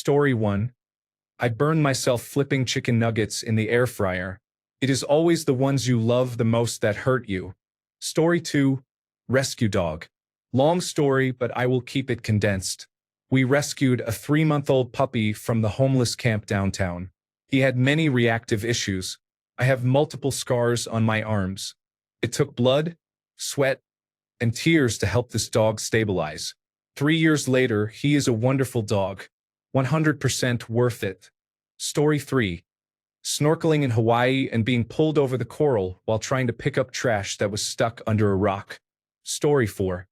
Story 1. I burned myself flipping chicken nuggets in the air fryer. It is always the ones you love the most that hurt you. Story 2. Rescue dog. Long story, but I will keep it condensed. We rescued a 3-month-old puppy from the homeless camp downtown. He had many reactive issues. I have multiple scars on my arms. It took blood, sweat, and tears to help this dog stabilize. 3 years later, he is a wonderful dog. 100% worth it. Story 3. Snorkeling in Hawaii and being pulled over the coral while trying to pick up trash that was stuck under a rock. Story 4.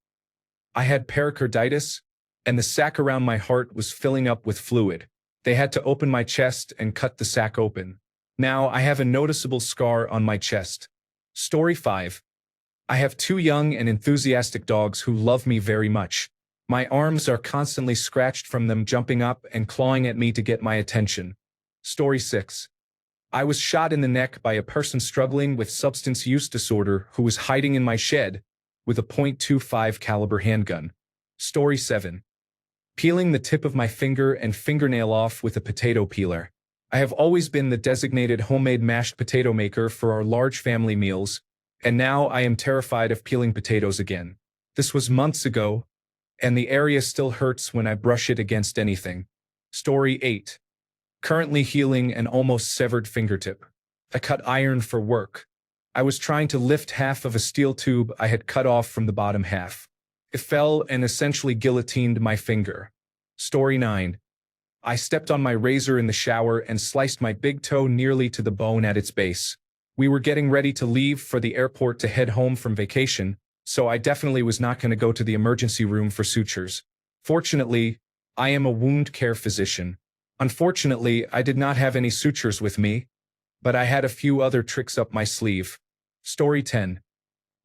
I had pericarditis, and the sac around my heart was filling up with fluid. They had to open my chest and cut the sac open. Now I have a noticeable scar on my chest. Story 5. I have 2 young and enthusiastic dogs who love me very much. My arms are constantly scratched from them jumping up and clawing at me to get my attention. Story 6. I was shot in the neck by a person struggling with substance use disorder who was hiding in my shed with a .25 caliber handgun. Story 7. Peeling the tip of my finger and fingernail off with a potato peeler. I have always been the designated homemade mashed potato maker for our large family meals, and now I am terrified of peeling potatoes again. This was months ago, and the area still hurts when I brush it against anything. Story 8. Currently healing an almost severed fingertip. I cut iron for work. I was trying to lift half of a steel tube I had cut off from the bottom half. It fell and essentially guillotined my finger. Story 9. I stepped on my razor in the shower and sliced my big toe nearly to the bone at its base. We were getting ready to leave for the airport to head home from vacation, so I definitely was not going to go to the emergency room for sutures. Fortunately, I am a wound care physician. Unfortunately, I did not have any sutures with me, but I had a few other tricks up my sleeve. Story 10.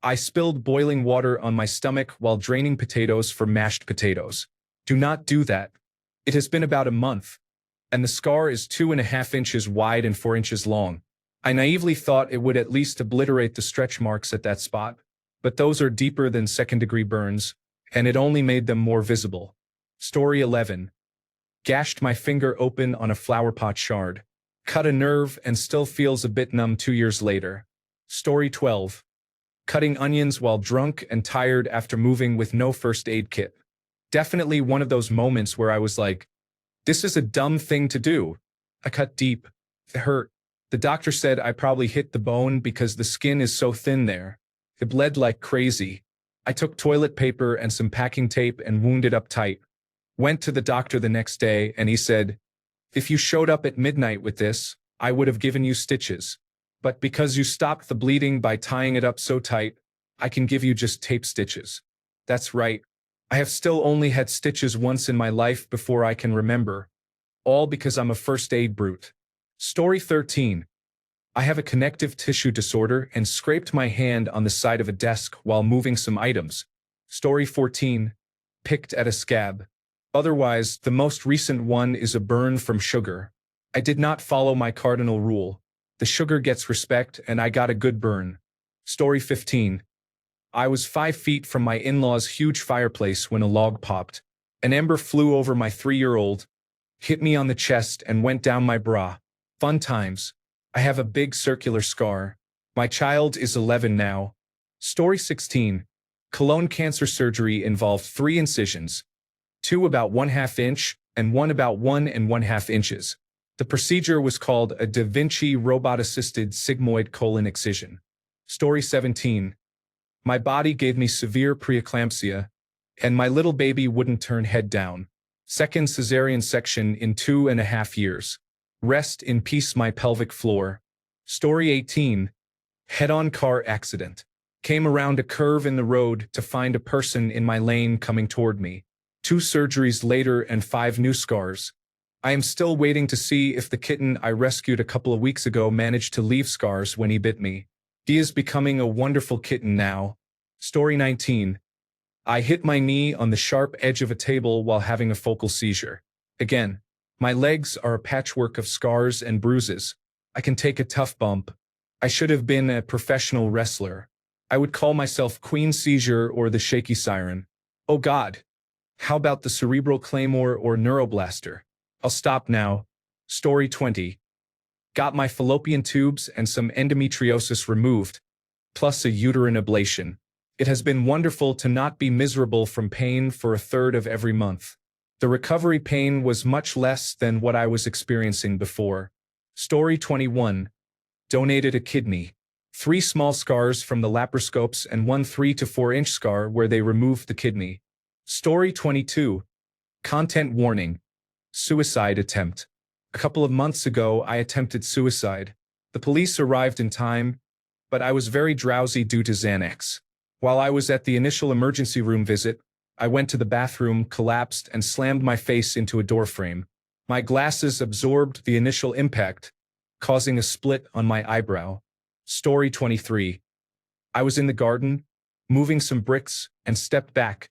I spilled boiling water on my stomach while draining potatoes for mashed potatoes. Do not do that. It has been about a month, and the scar is 2.5 inches wide and 4 inches long. I naively thought it would at least obliterate the stretch marks at that spot, but those are deeper than second-degree burns, and it only made them more visible. Story 11. Gashed my finger open on a flower pot shard. Cut a nerve and still feels a bit numb 2 years later. Story 12. Cutting onions while drunk and tired after moving with no first aid kit. Definitely one of those moments where I was like, this is a dumb thing to do. I cut deep. It hurt. The doctor said I probably hit the bone because the skin is so thin there. It bled like crazy. I took toilet paper and some packing tape and wound it up tight. Went to the doctor the next day and he said, if you showed up at midnight with this, I would have given you stitches. But because you stopped the bleeding by tying it up so tight, I can give you just tape stitches. That's right. I have still only had stitches once in my life before I can remember. All because I'm a first aid brute. Story 13. I have a connective tissue disorder and scraped my hand on the side of a desk while moving some items. Story 14. Picked at a scab. Otherwise, the most recent one is a burn from sugar. I did not follow my cardinal rule. The sugar gets respect and I got a good burn. Story 15. I was 5 feet from my in-laws' huge fireplace when a log popped. An ember flew over my 3-year-old, hit me on the chest and went down my bra. Fun times. I have a big circular scar. My child is 11 now. Story 16. Colon cancer surgery involved 3 incisions. 2 about 1/2 inch and 1 about 1 1/2 inches. The procedure was called a Da Vinci robot-assisted sigmoid colon excision. Story 17. My body gave me severe preeclampsia, and my little baby wouldn't turn head down. Second cesarean section in 2.5 years. Rest in peace, my pelvic floor. Story 18. Head-on car accident. Came around a curve in the road to find a person in my lane coming toward me. 2 surgeries later and 5 new scars. I am still waiting to see if the kitten I rescued a couple of weeks ago managed to leave scars when he bit me. He is becoming a wonderful kitten now. Story 19. I hit my knee on the sharp edge of a table while having a focal seizure. Again, my legs are a patchwork of scars and bruises. I can take a tough bump. I should have been a professional wrestler. I would call myself Queen Seizure or the Shaky Siren. Oh God. How about the Cerebral Claymore or Neuroblaster? I'll stop now. Story 20. Got my fallopian tubes and some endometriosis removed, plus a uterine ablation. It has been wonderful to not be miserable from pain for a third of every month. The recovery pain was much less than what I was experiencing before. Story 21. Donated a kidney. 3 small scars from the laparoscopes and 1 3 to 4 inch scar where they removed the kidney. Story 22. Content warning. Suicide attempt. A couple of months ago, I attempted suicide. The police arrived in time, but I was very drowsy due to Xanax. While I was at the initial emergency room visit, I went to the bathroom, collapsed, and slammed my face into a door frame. My glasses absorbed the initial impact, causing a split on my eyebrow. Story 23. I was in the garden, moving some bricks, and stepped back,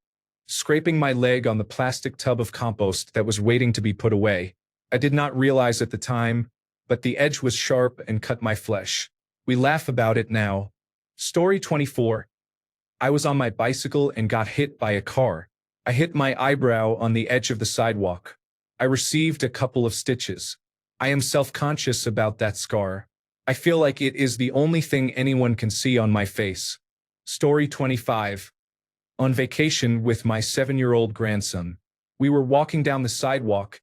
scraping my leg on the plastic tub of compost that was waiting to be put away. I did not realize at the time, but the edge was sharp and cut my flesh. We laugh about it now. Story 24. I was on my bicycle and got hit by a car. I hit my eyebrow on the edge of the sidewalk. I received a couple of stitches. I am self-conscious about that scar. I feel like it is the only thing anyone can see on my face. Story 25. On vacation with my 7-year-old grandson. We were walking down the sidewalk,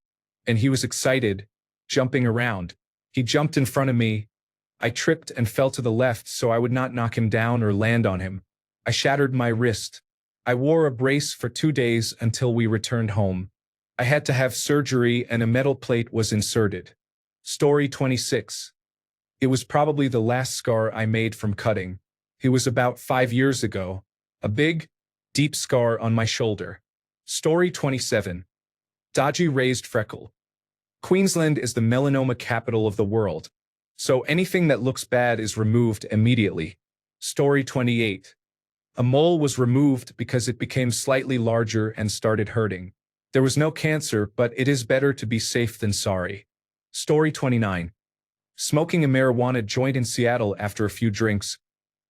and he was excited, jumping around. He jumped in front of me. I tripped and fell to the left so I would not knock him down or land on him. I shattered my wrist. I wore a brace for 2 days until we returned home. I had to have surgery and a metal plate was inserted. Story 26. It was probably the last scar I made from cutting. It was about 5 years ago. A big, deep scar on my shoulder. Story 27. Dodgy raised freckle. Queensland is the melanoma capital of the world, so anything that looks bad is removed immediately. Story 28. A mole was removed because it became slightly larger and started hurting. There was no cancer, but it is better to be safe than sorry. Story 29. Smoking a marijuana joint in Seattle after a few drinks.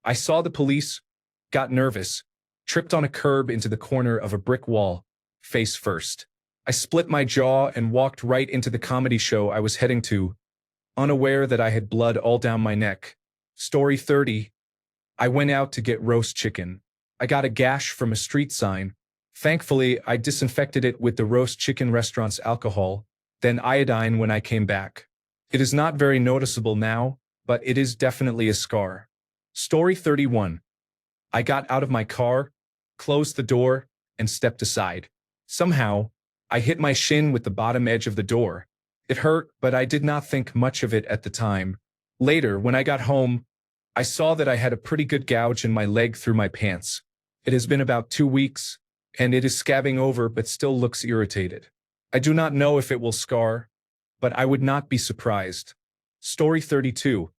I saw the police, got nervous, tripped on a curb into the corner of a brick wall, face first. I split my jaw and walked right into the comedy show I was heading to, unaware that I had blood all down my neck. Story 30. I went out to get roast chicken. I got a gash from a street sign. Thankfully, I disinfected it with the roast chicken restaurant's alcohol, then iodine when I came back. It is not very noticeable now, but it is definitely a scar. Story 31. I got out of my car, closed the door, and stepped aside. Somehow, I hit my shin with the bottom edge of the door. It hurt, but I did not think much of it at the time. Later, when I got home, I saw that I had a pretty good gouge in my leg through my pants. It has been about 2 weeks, and it is scabbing over but still looks irritated. I do not know if it will scar, but I would not be surprised. Story 32.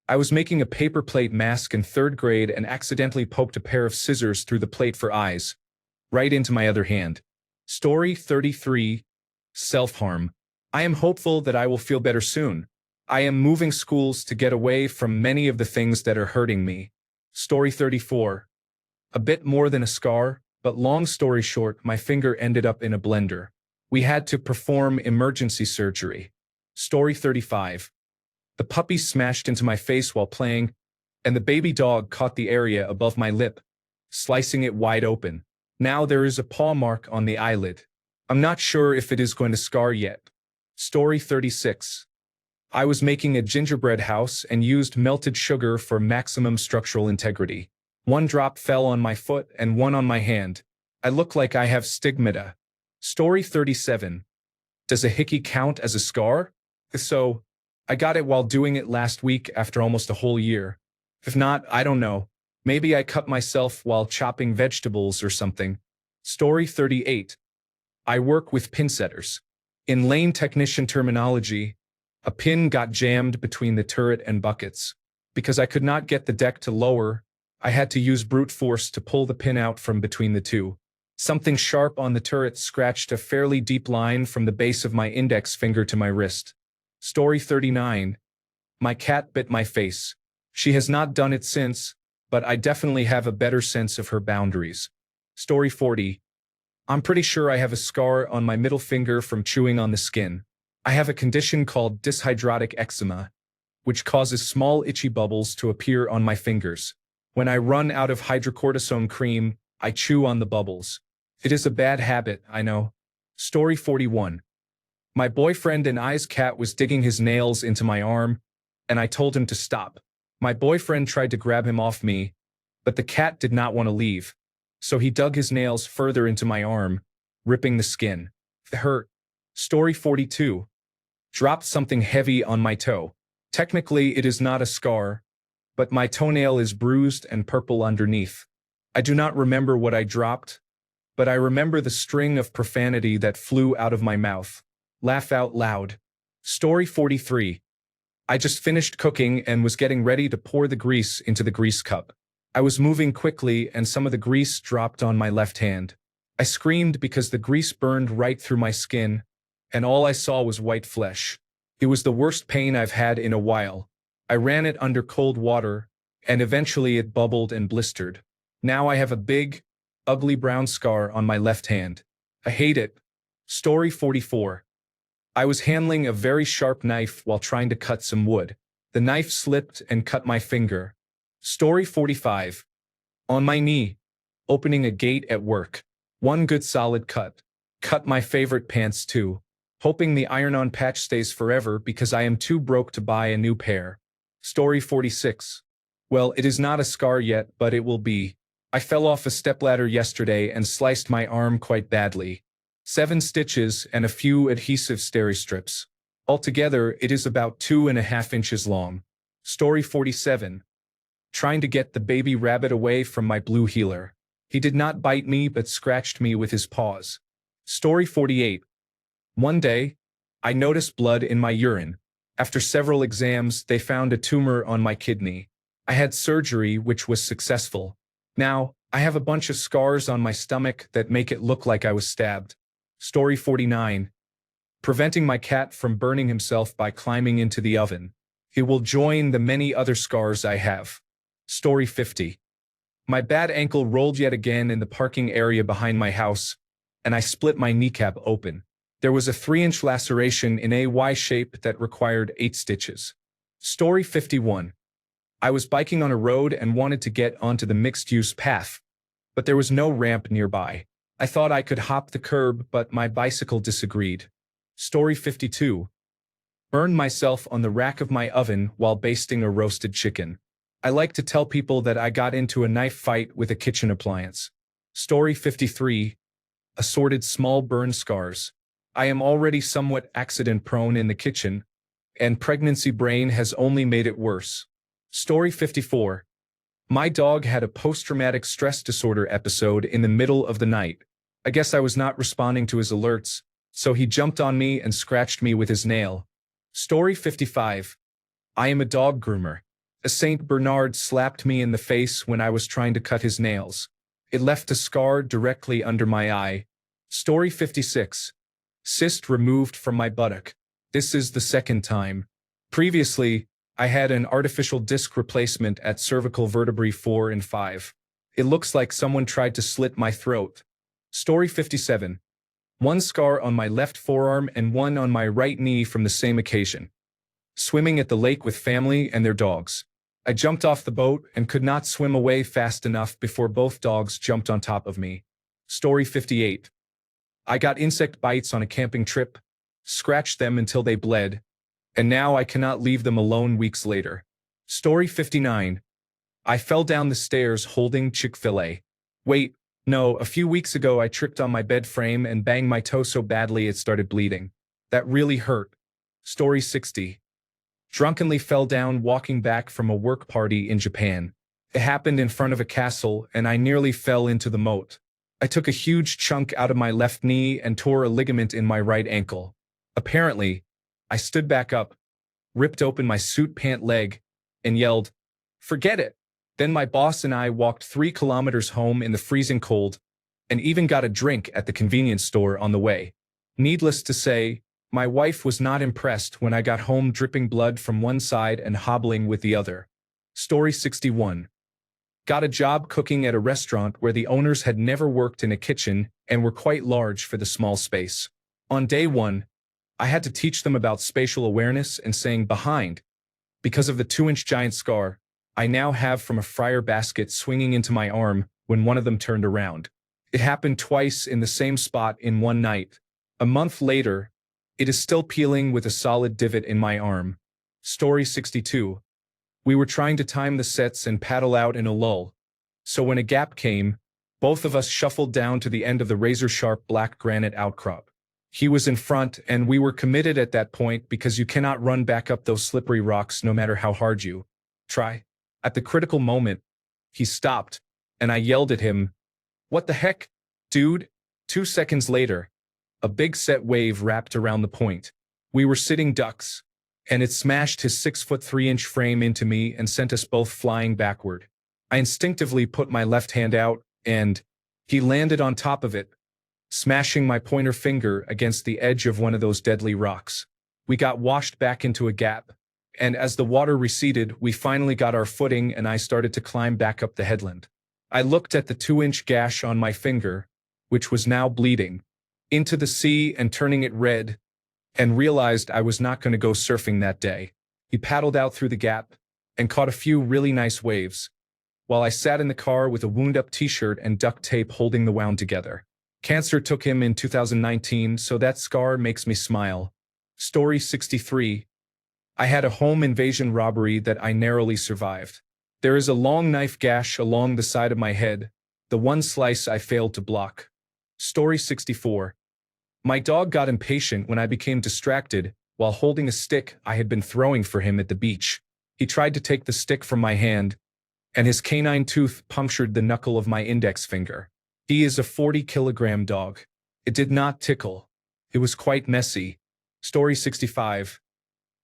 I was making a paper plate mask in 3rd grade and accidentally poked a pair of scissors through the plate for eyes, right into my other hand. Story 33. Self-harm. I am hopeful that I will feel better soon. I am moving schools to get away from many of the things that are hurting me. Story 34. A bit more than a scar, but long story short, my finger ended up in a blender. We had to perform emergency surgery. Story 35. The puppy smashed into my face while playing, and the baby dog caught the area above my lip, slicing it wide open. Now there is a paw mark on the eyelid. I'm not sure if it is going to scar yet. Story 36. I was making a gingerbread house and used melted sugar for maximum structural integrity. 1 drop fell on my foot and 1 on my hand. I look like I have stigmata. Story 37. Does a hickey count as a scar? If so, I got it while doing it last week after almost a whole year. If not, I don't know. Maybe I cut myself while chopping vegetables or something. Story 38. I work with pin setters. In lane technician terminology, a pin got jammed between the turret and buckets. Because I could not get the deck to lower, I had to use brute force to pull the pin out from between the two. Something sharp on the turret scratched a fairly deep line from the base of my index finger to my wrist. Story 39. My cat bit my face. She has not done it since, but I definitely have a better sense of her boundaries. Story 40. I'm pretty sure I have a scar on my middle finger from chewing on the skin. I have a condition called dyshydrotic eczema, which causes small itchy bubbles to appear on my fingers. When I run out of hydrocortisone cream, I chew on the bubbles. It is a bad habit, I know. Story 41. My boyfriend and I's cat was digging his nails into my arm, and I told him to stop. My boyfriend tried to grab him off me, but the cat did not want to leave, so he dug his nails further into my arm, ripping the skin. It hurt. Story 42. Dropped something heavy on my toe. Technically, it is not a scar, but my toenail is bruised and purple underneath. I do not remember what I dropped, but I remember the string of profanity that flew out of my mouth. Laugh out loud. Story 43. I just finished cooking and was getting ready to pour the grease into the grease cup. I was moving quickly and some of the grease dropped on my left hand. I screamed because the grease burned right through my skin, and all I saw was white flesh. It was the worst pain I've had in a while. I ran it under cold water, and eventually it bubbled and blistered. Now I have a big, ugly brown scar on my left hand. I hate it. Story 44. I was handling a very sharp knife while trying to cut some wood. The knife slipped and cut my finger. Story 45. On my knee, opening a gate at work. One good solid cut. Cut my favorite pants too. Hoping the iron-on patch stays forever because I am too broke to buy a new pair. Story 46. Well, it is not a scar yet, but it will be. I fell off a stepladder yesterday and sliced my arm quite badly. 7 stitches and a few adhesive steri-strips. Altogether, it is about 2.5 inches long. Story 47. Trying to get the baby rabbit away from my blue heeler. He did not bite me but scratched me with his paws. Story 48. One day, I noticed blood in my urine. After several exams, they found a tumor on my kidney. I had surgery, which was successful. Now, I have a bunch of scars on my stomach that make it look like I was stabbed. Story 49. Preventing my cat from burning himself by climbing into the oven. It will join the many other scars I have. Story 50. My bad ankle rolled yet again in the parking area behind my house, and I split my kneecap open. There was a 3-inch laceration in a Y shape that required 8 stitches. Story 51. I was biking on a road and wanted to get onto the mixed-use path, but there was no ramp nearby. I thought I could hop the curb, but my bicycle disagreed. Story 52. Burned myself on the rack of my oven while basting a roasted chicken. I like to tell people that I got into a knife fight with a kitchen appliance. Story 53. Assorted small burn scars. I am already somewhat accident-prone in the kitchen, and pregnancy brain has only made it worse. Story 54. My dog had a post-traumatic stress disorder episode in the middle of the night. I guess I was not responding to his alerts, so he jumped on me and scratched me with his nail. Story 55. I am a dog groomer. A Saint Bernard slapped me in the face when I was trying to cut his nails. It left a scar directly under my eye. Story 56. Cyst removed from my buttock. This is the second time. Previously, I had an artificial disc replacement at cervical vertebrae 4 and 5. It looks like someone tried to slit my throat. Story 57. One scar on my left forearm and one on my right knee from the same occasion. Swimming at the lake with family and their dogs. I jumped off the boat and could not swim away fast enough before both dogs jumped on top of me. Story 58. I got insect bites on a camping trip, scratched them until they bled, and now I cannot leave them alone weeks later. Story 59. I fell down the stairs holding Chick-fil-A. Wait, no, a few weeks ago I tripped on my bed frame and banged my toe so badly it started bleeding. That really hurt. Story 60. Drunkenly fell down walking back from a work party in Japan. It happened in front of a castle and I nearly fell into the moat. I took a huge chunk out of my left knee and tore a ligament in my right ankle. Apparently, I stood back up, ripped open my suit pant leg, and yelled, "Forget it!" Then my boss and I walked 3 kilometers home in the freezing cold, and even got a drink at the convenience store on the way. Needless to say, my wife was not impressed when I got home dripping blood from one side and hobbling with the other. Story 61. Got a job cooking at a restaurant where the owners had never worked in a kitchen and were quite large for the small space. On day 1, I had to teach them about spatial awareness and saying behind. Because of the 2-inch giant scar I now have from a fryer basket swinging into my arm when one of them turned around. It happened twice in the same spot in one night. A month later, it is still peeling with a solid divot in my arm. Story 62. We were trying to time the sets and paddle out in a lull. So when a gap came, both of us shuffled down to the end of the razor-sharp black granite outcrop. He was in front, and we were committed at that point because you cannot run back up those slippery rocks no matter how hard you try. At the critical moment, he stopped, and I yelled at him, "What the heck, dude?" 2 seconds later, a big set wave wrapped around the point. We were sitting ducks, and it smashed his 6'3" frame into me and sent us both flying backward. I instinctively put my left hand out, and he landed on top of it, smashing my pointer finger against the edge of one of those deadly rocks. We got washed back into a gap, and as the water receded, we finally got our footing and I started to climb back up the headland. I looked at the 2-inch gash on my finger, which was now bleeding, into the sea and turning it red, and realized I was not going to go surfing that day. He paddled out through the gap and caught a few really nice waves, while I sat in the car with a wound-up t-shirt and duct tape holding the wound together. Cancer took him in 2019, so that scar makes me smile. Story 63. I had a home invasion robbery that I narrowly survived. There is a long knife gash along the side of my head, the one slice I failed to block. Story 64. My dog got impatient when I became distracted while holding a stick I had been throwing for him at the beach. He tried to take the stick from my hand, and his canine tooth punctured the knuckle of my index finger. He is a 40-kilogram dog. It did not tickle. It was quite messy. Story 65.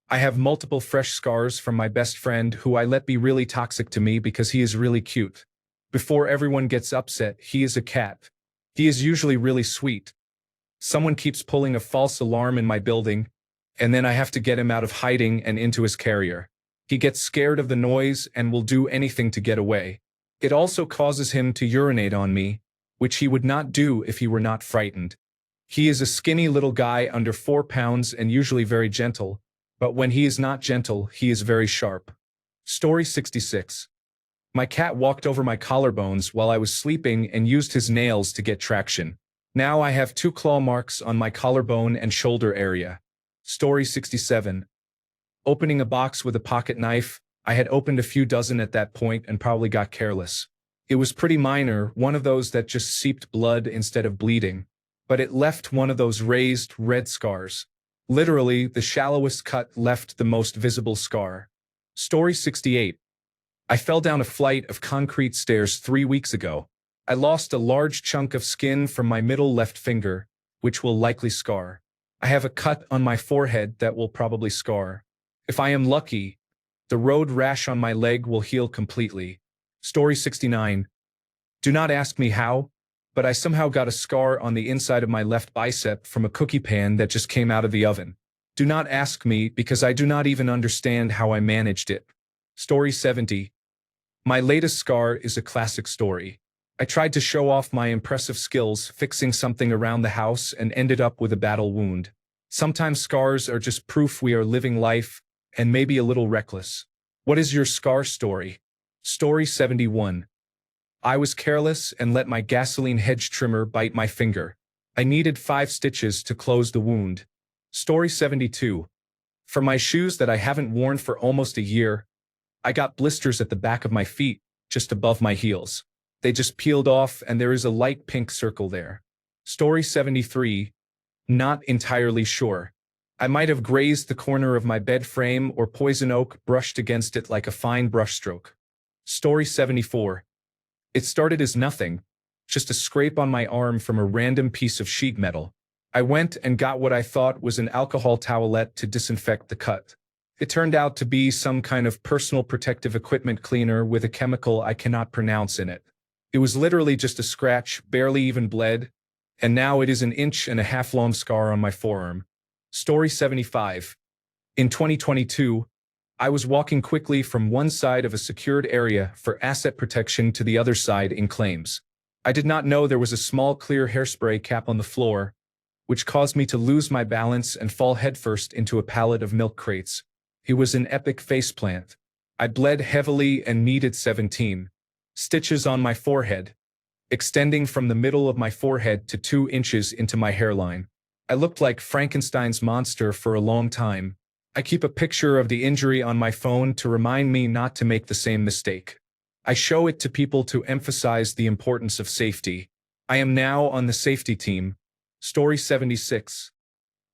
I have multiple fresh scars from my best friend who I let be really toxic to me because he is really cute. Before everyone gets upset, he is a cat. He is usually really sweet. Someone keeps pulling a false alarm in my building, and then I have to get him out of hiding and into his carrier. He gets scared of the noise and will do anything to get away. It also causes him to urinate on me, which he would not do if he were not frightened. He is a skinny little guy under 4 pounds and usually very gentle, but when he is not gentle, he is very sharp. Story 66. My cat walked over my collarbones while I was sleeping and used his nails to get traction. Now I have 2 claw marks on my collarbone and shoulder area. Story 67. Opening a box with a pocket knife, I had opened a few dozen at that point and probably got careless. It was pretty minor, one of those that just seeped blood instead of bleeding, but it left one of those raised, red scars. Literally, the shallowest cut left the most visible scar. Story 68. I fell down a flight of concrete stairs 3 weeks ago. I lost a large chunk of skin from my middle left finger, which will likely scar. I have a cut on my forehead that will probably scar. If I am lucky, the road rash on my leg will heal completely. Story 69. Do not ask me how, but I somehow got a scar on the inside of my left bicep from a cookie pan that just came out of the oven. Do not ask me because I do not even understand how I managed it. Story 70. My latest scar is a classic story. I tried to show off my impressive skills fixing something around the house and ended up with a battle wound. Sometimes scars are just proof we are living life and maybe a little reckless. What is your scar story? Story 71. I was careless and let my gasoline hedge trimmer bite my finger. I needed 5 stitches to close the wound. Story 72. For my shoes that I haven't worn for almost a year, I got blisters at the back of my feet, just above my heels. They just peeled off and there is a light pink circle there. Story 73. Not entirely sure. I might have grazed the corner of my bed frame or poison oak brushed against it like a fine brushstroke. Story 74. It started as nothing, just a scrape on my arm from a random piece of sheet metal. I went and got what I thought was an alcohol towelette to disinfect the cut. It turned out to be some kind of personal protective equipment cleaner with a chemical I cannot pronounce in it. It was literally just a scratch, barely even bled, and now it is an 1.5-inch long scar on my forearm. Story 75. In 2022, I was walking quickly from one side of a secured area for asset protection to the other side in claims. I did not know there was a small clear hairspray cap on the floor, which caused me to lose my balance and fall headfirst into a pallet of milk crates. It was an epic faceplant. I bled heavily and needed 17 stitches on my forehead, extending from the middle of my forehead to 2 inches into my hairline. I looked like Frankenstein's monster for a long time. I keep a picture of the injury on my phone to remind me not to make the same mistake. I show it to people to emphasize the importance of safety. I am now on the safety team. Story 76.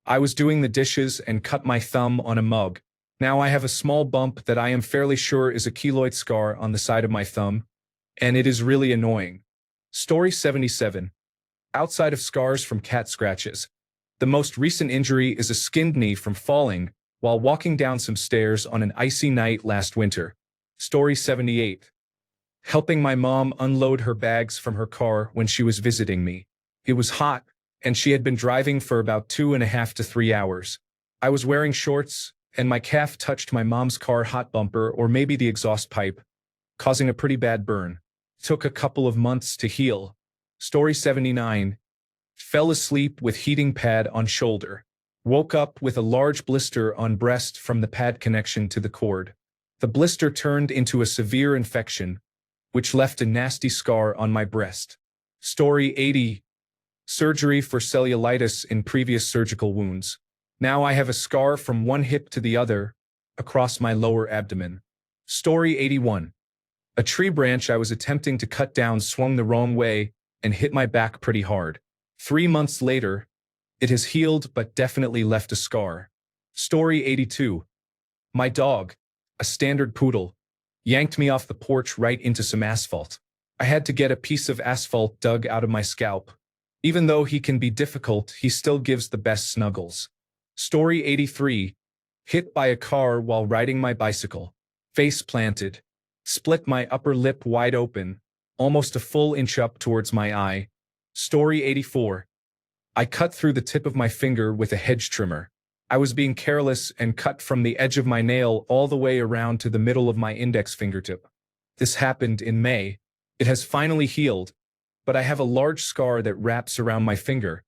I was doing the dishes and cut my thumb on a mug. Now I have a small bump that I am fairly sure is a keloid scar on the side of my thumb, and it is really annoying. Story 77. Outside of scars from cat scratches, the most recent injury is a skinned knee from falling while walking down some stairs on an icy night last winter. Story 78. Helping my mom unload her bags from her car when she was visiting me. It was hot, and she had been driving for about 2.5 to 3 hours. I was wearing shorts, and my calf touched my mom's car hot bumper or maybe the exhaust pipe, causing a pretty bad burn. It took a couple of months to heal. Story 79. Fell asleep with heating pad on shoulder. Woke up with a large blister on breast from the pad connection to the cord. The blister turned into a severe infection, which left a nasty scar on my breast. Story 80. Surgery for cellulitis in previous surgical wounds. Now I have a scar from one hip to the other, across my lower abdomen. Story 81. A tree branch I was attempting to cut down swung the wrong way and hit my back pretty hard. 3 months later, it has healed but definitely left a scar. Story 82. My dog, a standard poodle, yanked me off the porch right into some asphalt. I had to get a piece of asphalt dug out of my scalp. Even though he can be difficult, he still gives the best snuggles. Story 83. Hit by a car while riding my bicycle. Face planted. Split my upper lip wide open, almost a full inch up towards my eye. Story 84. I cut through the tip of my finger with a hedge trimmer. I was being careless and cut from the edge of my nail all the way around to the middle of my index fingertip. This happened in May. It has finally healed, but I have a large scar that wraps around my finger,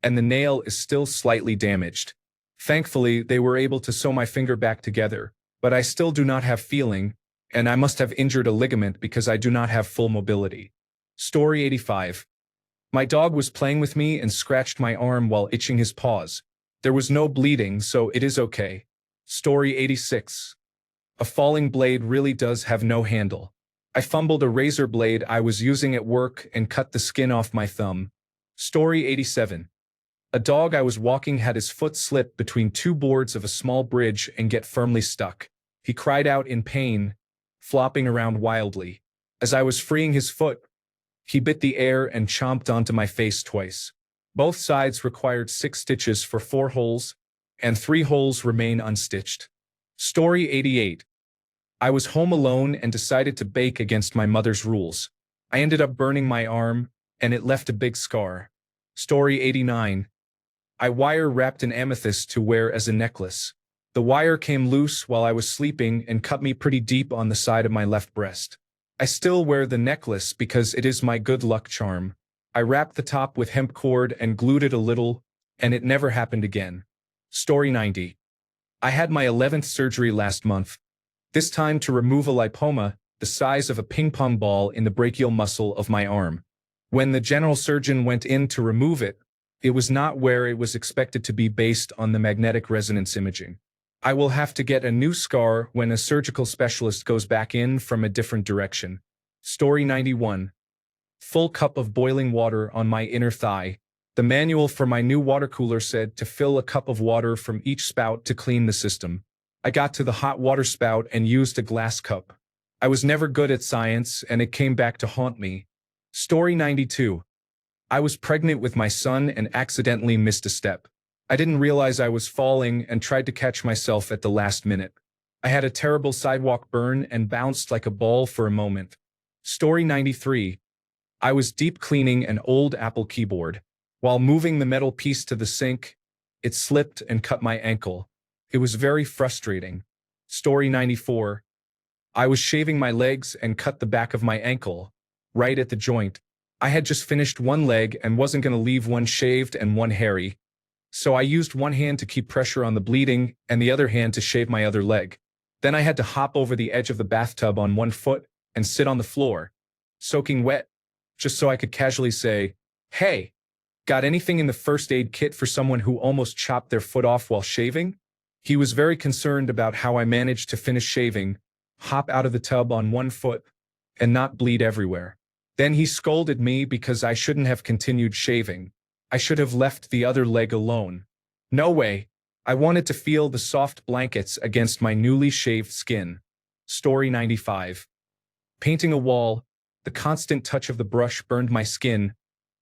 and the nail is still slightly damaged. Thankfully, they were able to sew my finger back together, but I still do not have feeling, and I must have injured a ligament because I do not have full mobility. Story 85. My dog was playing with me and scratched my arm while itching his paws. There was no bleeding, so it is okay. Story 86. A falling blade really does have no handle. I fumbled a razor blade I was using at work and cut the skin off my thumb. Story 87. A dog I was walking had his foot slip between 2 boards of a small bridge and get firmly stuck. He cried out in pain, flopping around wildly. As I was freeing his foot, he bit the air and chomped onto my face twice. Both sides required 6 stitches for 4 holes, and 3 holes remain unstitched. Story 88. I was home alone and decided to bake against my mother's rules. I ended up burning my arm, and it left a big scar. Story 89. I wire-wrapped an amethyst to wear as a necklace. The wire came loose while I was sleeping and cut me pretty deep on the side of my left breast. I still wear the necklace because it is my good luck charm. I wrapped the top with hemp cord and glued it a little, and it never happened again. Story 90. I had my 11th surgery last month, this time to remove a lipoma the size of a ping-pong ball in the brachial muscle of my arm. When the general surgeon went in to remove it, it was not where it was expected to be based on the magnetic resonance imaging. I will have to get a new scar when a surgical specialist goes back in from a different direction. Story 91. Full cup of boiling water on my inner thigh. The manual for my new water cooler said to fill a cup of water from each spout to clean the system. I got to the hot water spout and used a glass cup. I was never good at science, and it came back to haunt me. Story 92. I was pregnant with my son and accidentally missed a step. I didn't realize I was falling and tried to catch myself at the last minute. I had a terrible sidewalk burn and bounced like a ball for a moment. Story 93. I was deep cleaning an old Apple keyboard. While moving the metal piece to the sink, it slipped and cut my ankle. It was very frustrating. Story 94. I was shaving my legs and cut the back of my ankle, right at the joint. I had just finished one leg and wasn't going to leave one shaved and one hairy. So I used one hand to keep pressure on the bleeding and the other hand to shave my other leg. Then I had to hop over the edge of the bathtub on one foot and sit on the floor, soaking wet, just so I could casually say, "Hey, got anything in the first aid kit for someone who almost chopped their foot off while shaving?" He was very concerned about how I managed to finish shaving, hop out of the tub on one foot, and not bleed everywhere. Then he scolded me because I shouldn't have continued shaving. I should have left the other leg alone. No way. I wanted to feel the soft blankets against my newly shaved skin. Story 95. Painting a wall, the constant touch of the brush burned my skin,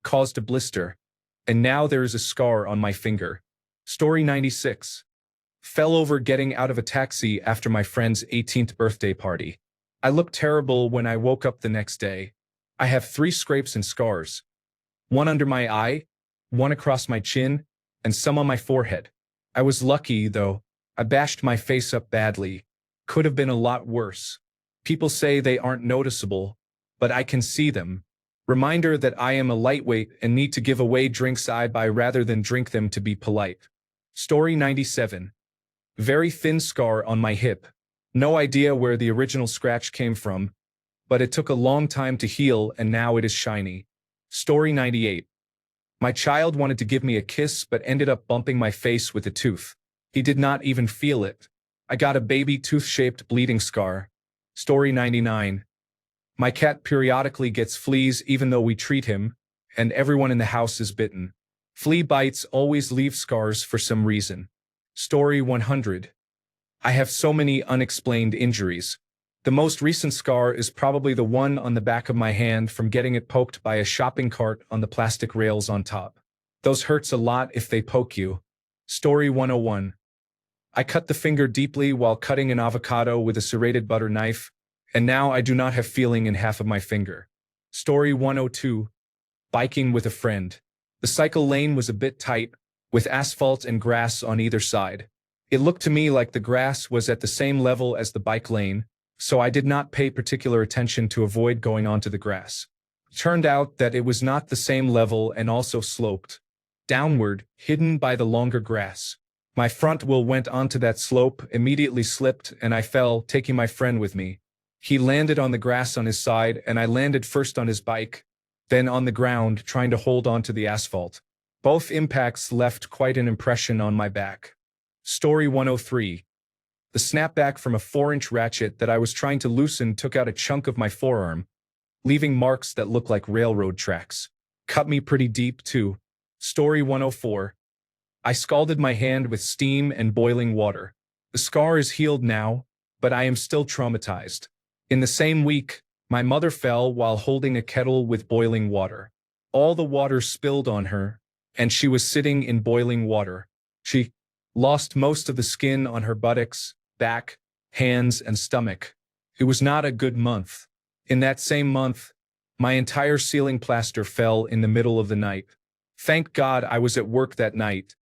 caused a blister, and now there is a scar on my finger. Story 96. Fell over getting out of a taxi after my friend's 18th birthday party. I looked terrible when I woke up the next day. I have 3 scrapes and scars. One under my eye, one across my chin, and some on my forehead. I was lucky, though. I bashed my face up badly. Could have been a lot worse. People say they aren't noticeable, but I can see them. Reminder that I am a lightweight and need to give away drinks I buy rather than drink them to be polite. Story 97. Very thin scar on my hip. No idea where the original scratch came from, but it took a long time to heal and now it is shiny. Story 98. My child wanted to give me a kiss but ended up bumping my face with a tooth. He did not even feel it. I got a baby tooth-shaped bleeding scar. Story 99. My cat periodically gets fleas even though we treat him, and everyone in the house is bitten. Flea bites always leave scars for some reason. Story 100. I have so many unexplained injuries. The most recent scar is probably the one on the back of my hand from getting it poked by a shopping cart on the plastic rails on top. Those hurts a lot if they poke you. Story 101. I cut the finger deeply while cutting an avocado with a serrated butter knife, and now I do not have feeling in half of my finger. Story 102. Biking with a friend. The cycle lane was a bit tight, with asphalt and grass on either side. It looked to me like the grass was at the same level as the bike lane, so I did not pay particular attention to avoid going onto the grass. Turned out that it was not the same level and also sloped downward, hidden by the longer grass. My front wheel went onto that slope, immediately slipped, and I fell, taking my friend with me. He landed on the grass on his side, and I landed first on his bike, then on the ground, trying to hold onto the asphalt. Both impacts left quite an impression on my back. Story 103. The snapback from a 4-inch ratchet that I was trying to loosen took out a chunk of my forearm, leaving marks that look like railroad tracks. Cut me pretty deep, too. Story 104. I scalded my hand with steam and boiling water. The scar is healed now, but I am still traumatized. In the same week, my mother fell while holding a kettle with boiling water. All the water spilled on her, and she was sitting in boiling water. She lost most of the skin on her buttocks, back, hands, and stomach. It was not a good month. In that same month, my entire ceiling plaster fell in the middle of the night. Thank God I was at work that night.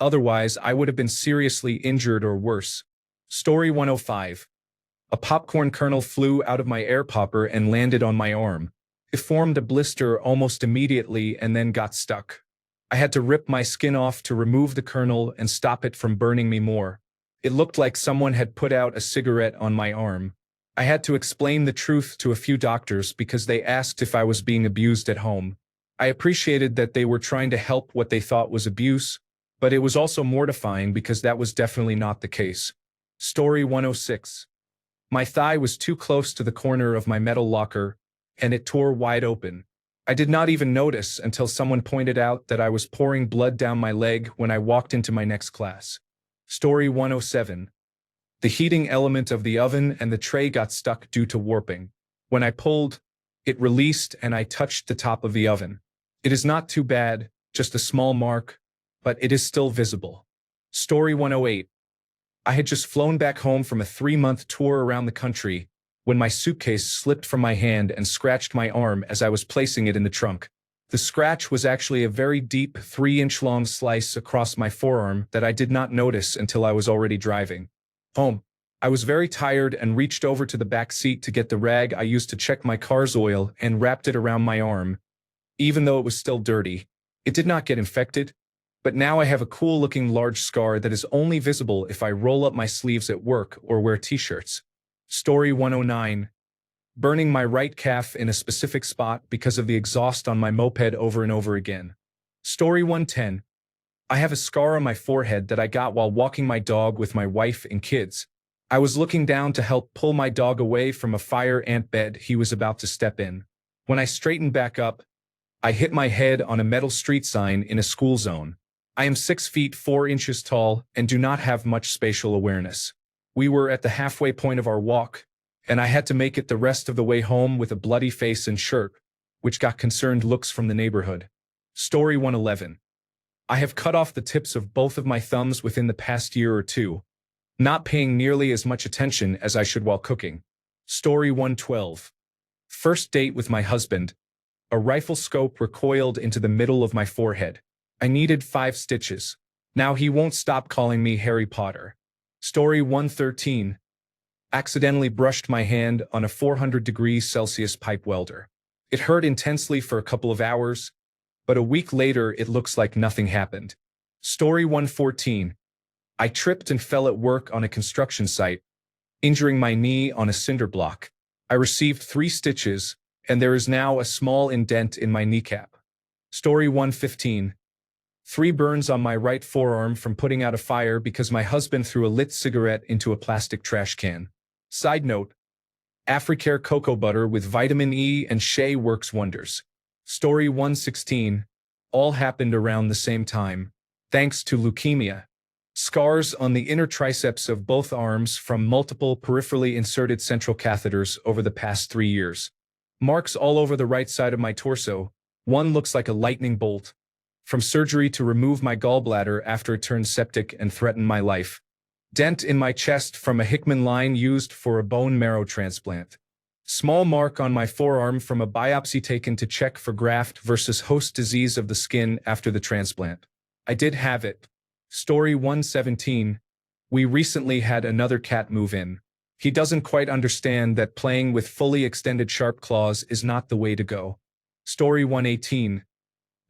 Otherwise, I would have been seriously injured or worse. Story 105. A popcorn kernel flew out of my air popper and landed on my arm. It formed a blister almost immediately and then got stuck. I had to rip my skin off to remove the kernel and stop it from burning me more. It looked like someone had put out a cigarette on my arm. I had to explain the truth to a few doctors because they asked if I was being abused at home. I appreciated that they were trying to help what they thought was abuse, but it was also mortifying because that was definitely not the case. Story 106. My thigh was too close to the corner of my metal locker, and it tore wide open. I did not even notice until someone pointed out that I was pouring blood down my leg when I walked into my next class. Story 107. The heating element of the oven and the tray got stuck due to warping. When I pulled, it released and I touched the top of the oven. It is not too bad, just a small mark, but it is still visible. Story 108. I had just flown back home from a 3-month tour around the country when my suitcase slipped from my hand and scratched my arm as I was placing it in the trunk. The scratch was actually a very deep 3-inch long slice across my forearm that I did not notice until I was already driving home. I was very tired and reached over to the back seat to get the rag I used to check my car's oil and wrapped it around my arm. Even though it was still dirty, it did not get infected. But now I have a cool-looking large scar that is only visible if I roll up my sleeves at work or wear t-shirts. Story 109. Burning my right calf in a specific spot because of the exhaust on my moped over and over again. Story 110. I have a scar on my forehead that I got while walking my dog with my wife and kids. I was looking down to help pull my dog away from a fire ant bed he was about to step in. When I straightened back up, I hit my head on a metal street sign in a school zone. I am 6 feet 4 inches tall and do not have much spatial awareness. We were at the halfway point of our walk, and I had to make it the rest of the way home with a bloody face and shirt, which got concerned looks from the neighborhood. Story 111. I have cut off the tips of both of my thumbs within the past year or two, not paying nearly as much attention as I should while cooking. Story 112. First date with my husband. A rifle scope recoiled into the middle of my forehead. I needed 5 stitches. Now he won't stop calling me Harry Potter. Story 113. Accidentally brushed my hand on a 400 degrees Celsius pipe welder. It hurt intensely for a couple of hours, but a week later it looks like nothing happened. Story 114. I tripped and fell at work on a construction site, injuring my knee on a cinder block. I received 3 stitches, and there is now a small indent in my kneecap. Story 115. 3 burns on my right forearm from putting out a fire because my husband threw a lit cigarette into a plastic trash can. Side note, Africare cocoa butter with vitamin E and shea works wonders. Story 116. All happened around the same time, thanks to leukemia. Scars on the inner triceps of both arms from multiple peripherally inserted central catheters over the past 3 years. Marks all over the right side of my torso. One looks like a lightning bolt. From surgery to remove my gallbladder after it turned septic and threatened my life. Dent in my chest from a Hickman line used for a bone marrow transplant. Small mark on my forearm from a biopsy taken to check for graft versus host disease of the skin after the transplant. I did have it. Story 117. We recently had another cat move in. He doesn't quite understand that playing with fully extended sharp claws is not the way to go. Story 118.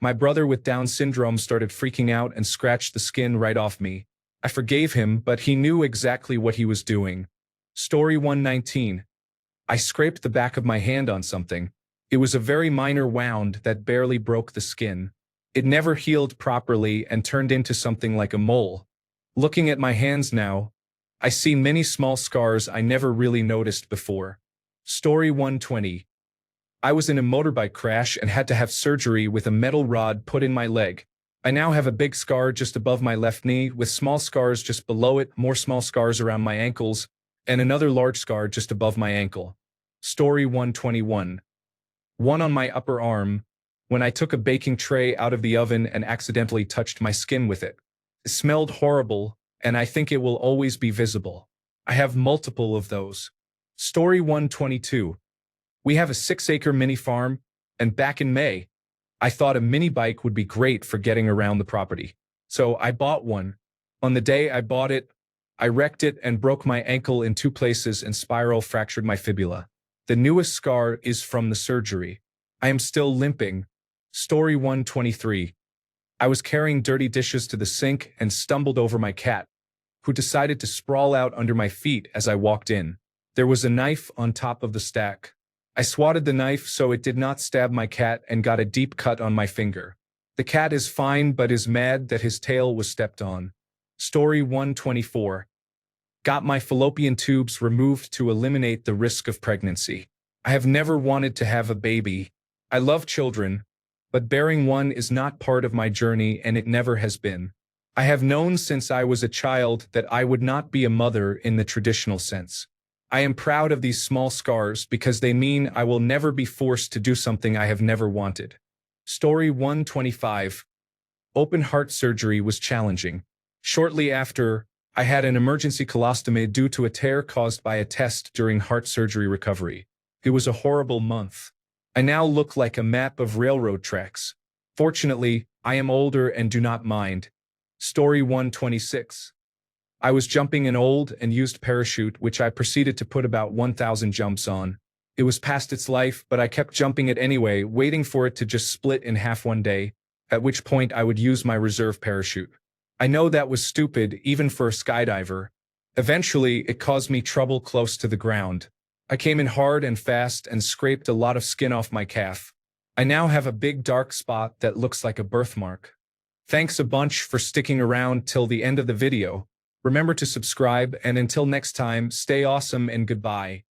My brother with Down syndrome started freaking out and scratched the skin right off me. I forgave him, but he knew exactly what he was doing. Story 119. I scraped the back of my hand on something. It was a very minor wound that barely broke the skin. It never healed properly and turned into something like a mole. Looking at my hands now, I see many small scars I never really noticed before. Story 120. I was in a motorbike crash and had to have surgery with a metal rod put in my leg. I now have a big scar just above my left knee, with small scars just below it, more small scars around my ankles, and another large scar just above my ankle. Story 121. One on my upper arm, when I took a baking tray out of the oven and accidentally touched my skin with it. It smelled horrible, and I think it will always be visible. I have multiple of those. Story 122. We have a 6-acre mini farm, and back in May, I thought a mini bike would be great for getting around the property. So I bought one. On the day I bought it, I wrecked it and broke my ankle in 2 places and spiral fractured my fibula. The newest scar is from the surgery. I am still limping. Story 123. I was carrying dirty dishes to the sink and stumbled over my cat, who decided to sprawl out under my feet as I walked in. There was a knife on top of the stack. I swatted the knife so it did not stab my cat and got a deep cut on my finger. The cat is fine but is mad that his tail was stepped on. Story 124. Got my fallopian tubes removed to eliminate the risk of pregnancy. I have never wanted to have a baby. I love children, but bearing one is not part of my journey and it never has been. I have known since I was a child that I would not be a mother in the traditional sense. I am proud of these small scars because they mean I will never be forced to do something I have never wanted. Story 125. Open heart surgery was challenging. Shortly after, I had an emergency colostomy due to a tear caused by a test during heart surgery recovery. It was a horrible month. I now look like a map of railroad tracks. Fortunately, I am older and do not mind. Story 126. I was jumping an old and used parachute which I proceeded to put about 1,000 jumps on. It was past its life, but I kept jumping it anyway, waiting for it to just split in half one day. at which point I would use my reserve parachute. I know that was stupid, even for a skydiver. Eventually, it caused me trouble close to the ground. I came in hard and fast and scraped a lot of skin off my calf. I now have a big dark spot that looks like a birthmark. Thanks a bunch for sticking around till the end of the video. Remember to subscribe, and until next time, stay awesome and goodbye.